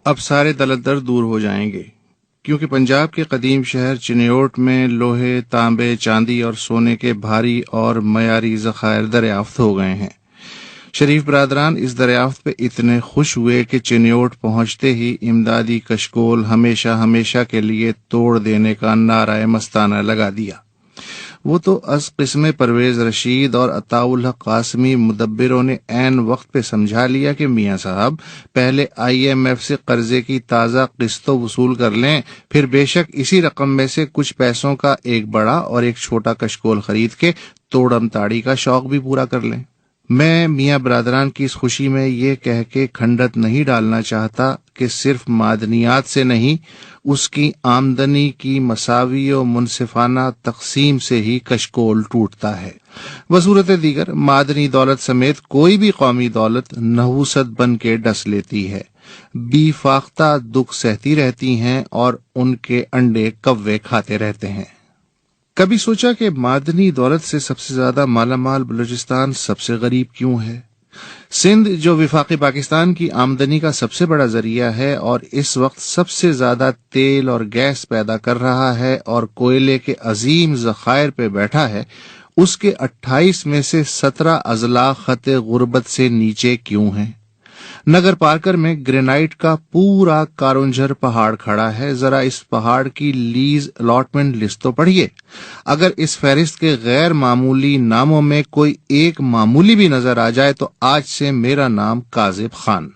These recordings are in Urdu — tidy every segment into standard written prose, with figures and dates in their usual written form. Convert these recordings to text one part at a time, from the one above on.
اب سارے دلدر دور ہو جائیں گے، کیونکہ پنجاب کے قدیم شہر چنیوٹ میں لوہے، تانبے، چاندی اور سونے کے بھاری اور معیاری ذخائر دریافت ہو گئے ہیں۔ شریف برادران اس دریافت پہ اتنے خوش ہوئے کہ چنیوٹ پہنچتے ہی امدادی کشکول ہمیشہ کے لیے توڑ دینے کا نعرہ مستانہ لگا دیا۔ وہ تو از قسم پرویز رشید اور عطاء الحق قاسمی مدبروں نے عین وقت پہ سمجھا لیا کہ میاں صاحب پہلے IMF سے قرضے کی تازہ قسطوں وصول کر لیں، پھر بے شک اسی رقم میں سے کچھ پیسوں کا ایک بڑا اور ایک چھوٹا کشکول خرید کے توڑم تاڑی کا شوق بھی پورا کر لیں۔ میں میاں برادران کی اس خوشی میں یہ کہہ کے کھنڈت نہیں ڈالنا چاہتا کہ صرف معدنیات سے نہیں، اس کی آمدنی کی مساوی و منصفانہ تقسیم سے ہی کشکول ٹوٹتا ہے۔ بصورت دیگر معدنی دولت سمیت کوئی بھی قومی دولت نحوست بن کے ڈس لیتی ہے، بی فاختہ دکھ سہتی رہتی ہیں اور ان کے انڈے کوے کھاتے رہتے ہیں۔ کبھی سوچا کہ معدنی دولت سے سب سے زیادہ مالا مال بلوچستان سب سے غریب کیوں ہے؟ سندھ جو وفاقی پاکستان کی آمدنی کا سب سے بڑا ذریعہ ہے اور اس وقت سب سے زیادہ تیل اور گیس پیدا کر رہا ہے اور کوئلے کے عظیم ذخائر پہ بیٹھا ہے، اس کے 28 میں سے 17 اضلاع خط غربت سے نیچے کیوں ہیں؟ نگر پارکر میں گرینائٹ کا پورا کارونجھر پہاڑ کھڑا ہے، ذرا اس پہاڑ کی لیز الاٹمنٹ لسٹ تو پڑھیے۔ اگر اس فہرست کے غیر معمولی ناموں میں کوئی ایک معمولی بھی نظر آ جائے تو آج سے میرا نام کاذب خان۔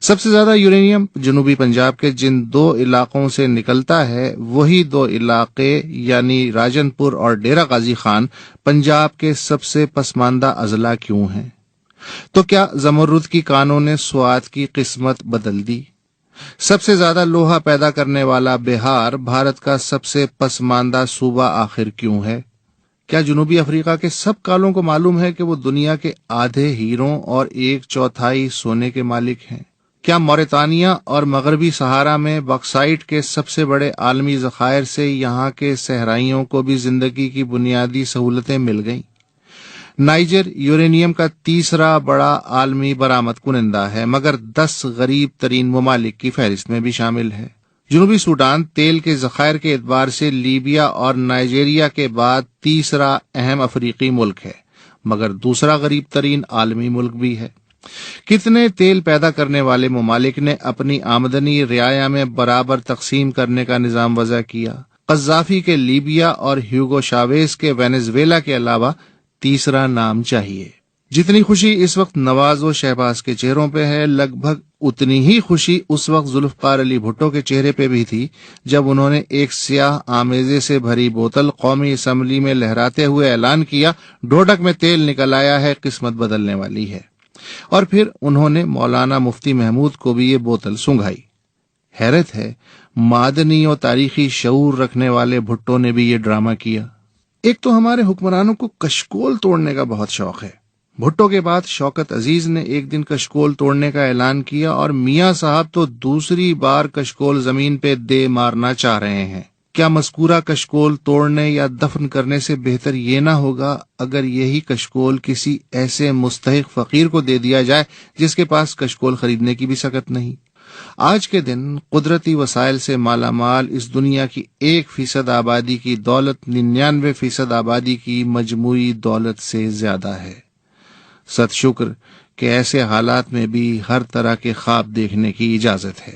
سب سے زیادہ یورینیم جنوبی پنجاب کے جن 2 علاقوں سے نکلتا ہے، وہی 2 علاقے یعنی راجن پور اور ڈیرہ غازی خان پنجاب کے سب سے پسماندہ اضلاع کیوں ہیں؟ تو کیا زمرد کی کانوں نے سوات کی قسمت بدل دی؟ سب سے زیادہ لوہا پیدا کرنے والا بہار بھارت کا سب سے پسماندہ صوبہ آخر کیوں ہے؟ کیا جنوبی افریقہ کے سب کالوں کو معلوم ہے کہ وہ دنیا کے آدھے ہیروں اور 1/4 سونے کے مالک ہیں؟ کیا موریتانیہ اور مغربی صحارا میں باکسائٹ کے سب سے بڑے عالمی ذخائر سے یہاں کے صحرائیوں کو بھی زندگی کی بنیادی سہولتیں مل گئیں؟ نائجر یورینیم کا 3 بڑا عالمی برآمد کنندہ ہے، مگر 10 غریب ترین ممالک کی فہرست میں بھی شامل ہے۔ جنوبی سوڈان تیل کے ذخائر کے اعتبار سے لیبیا اور نائجیریا کے بعد 3 اہم افریقی ملک ہے، مگر دوسرا غریب ترین عالمی ملک بھی ہے۔ کتنے تیل پیدا کرنے والے ممالک نے اپنی آمدنی رعایا میں برابر تقسیم کرنے کا نظام وضع کیا؟ قذافی کے لیبیا اور ہیوگو شاویز کے وینزویلا کے علاوہ تیسرا نام چاہیے۔ جتنی خوشی اس وقت نواز و شہباز کے چہروں پہ ہے، لگ بھگ اتنی ہی خوشی اس وقت ذوالفقار علی بھٹو کے چہرے پہ بھی تھی جب انہوں نے ایک سیاہ آمیزے سے بھری بوتل قومی اسمبلی میں لہراتے ہوئے اعلان کیا، ڈھوڈک میں تیل نکل آیا ہے، قسمت بدلنے والی ہے۔ اور پھر انہوں نے مولانا مفتی محمود کو بھی یہ بوتل سنگھائی۔ حیرت ہے، معدنی و تاریخی شعور رکھنے والے بھٹو نے بھی یہ ڈرامہ کیا۔ ایک تو ہمارے حکمرانوں کو کشکول توڑنے کا بہت شوق ہے۔ بھٹو کے بعد شوکت عزیز نے ایک دن کشکول توڑنے کا اعلان کیا اور میاں صاحب تو دوسری بار کشکول زمین پہ دے مارنا چاہ رہے ہیں۔ کیا مذکورہ کشکول توڑنے یا دفن کرنے سے بہتر یہ نہ ہوگا اگر یہی کشکول کسی ایسے مستحق فقیر کو دے دیا جائے جس کے پاس کشکول خریدنے کی بھی سکت نہیں؟ آج کے دن قدرتی وسائل سے مالا مال اس دنیا کی 1% آبادی کی دولت 99% آبادی کی مجموعی دولت سے زیادہ ہے۔ ست شکر کہ ایسے حالات میں بھی ہر طرح کے خواب دیکھنے کی اجازت ہے۔